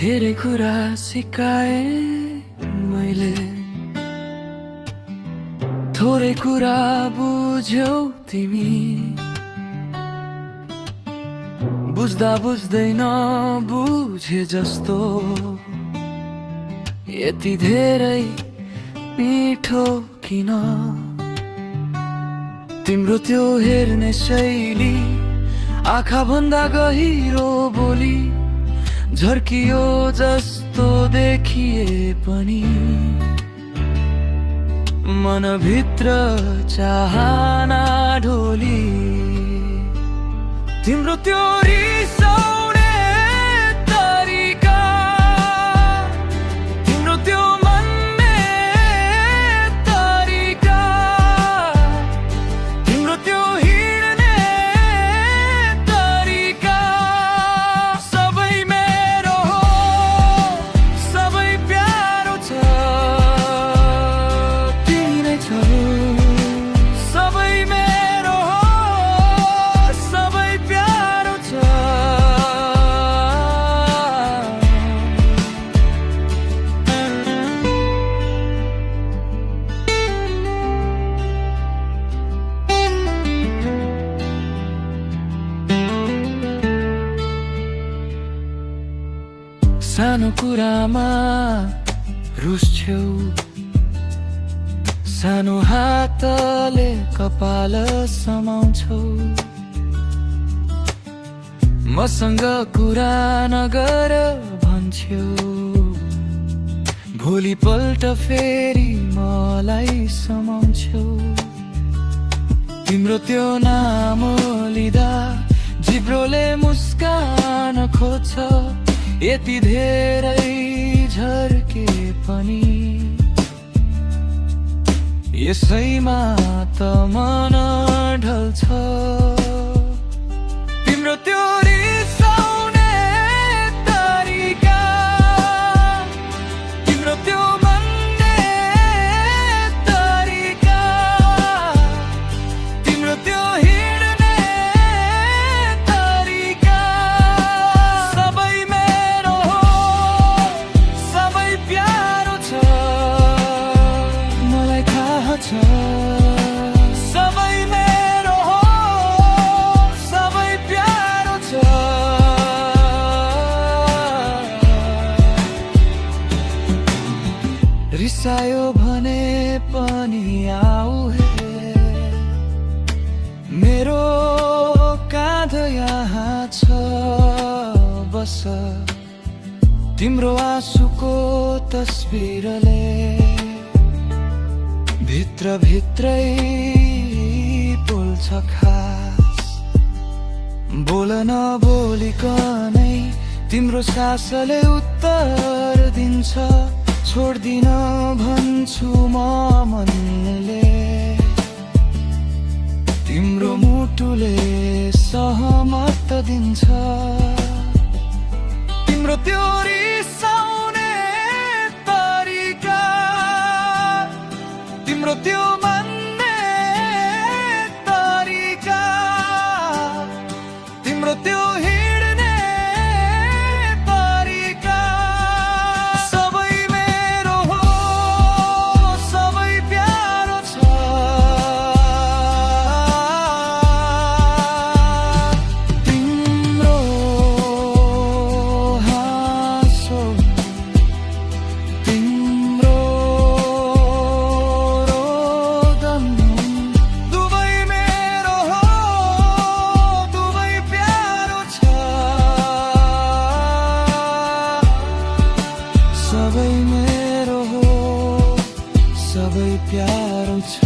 धेरै कुरा सिकाए मैले, थोरै कुरा बुझ्यौ तिमी। बुझ्दा बुझ्दैन बुझे जस्तो, यति धेरै मिठो किन? तिम्रो त्यो हेर्ने शैली, आँखा भन्दा गहिरो बोली, झर्कियो जस्तो देखिए पनि मनभित्र चाहना ढोली। तिम्रो त्यो रिसाउने तरिका, तिम्रो त्यो मान्ने तरिका, तिम्रो त्यो हिँड्ने तरिका, सबै मेरो हो, सबै प्यारो छ, तिमी नै छौ। सबै मेरो हो, सबै प्यारो छ। सानो कुरामा रुस्छौ, सानो हातले कपाल समाउँछौ। मसँग कुरा नगर भन्छौ, भोलिपल्ट फेरि मलाई समाउँछौ। तिम्रो त्यो नाम लिँदा जिब्रोले मुस्कान खोज्छ, यति धेरै झर्के पनि यसैमा त मन ढल्छ। तिम्रो त्यो रिसाउने तरिका, तिम्रो त्यो मान्ने तरिका, तिम्रो त्यो हिँड्ने तरिका, सबै मेरो हो, सबै प्यारो छ, मलाई थाहा छ। सबै मेरो हो, सबै प्यारो छ। रिसायो भने पनि आऊ हे, मेरो काँध यहाँ छ, बस तिम्रो आँसुको तस्बिरले भित्र भित्रै बोल्छ खास। बोल नबोलिकनै तिम्रो सासले उत्तर दिन्छ, छोड्दिन भन्छु म मनले, तिम्रो मुटुले सहमत दिन्छ। तिम्रो त्यो रिसाउने तरिका, तिम्रो त्यो मान्ने तरिका, तिम्रो त्यो हिँड्ने तरिका, सबै मेरो हो, सबै प्यारो छ। तिम्रो हाँसो, तिम्रो रोदन, दुवै मेरो हो, दुवै प्यारो छ। सबै मेरो हो, सबै प्यारो छ।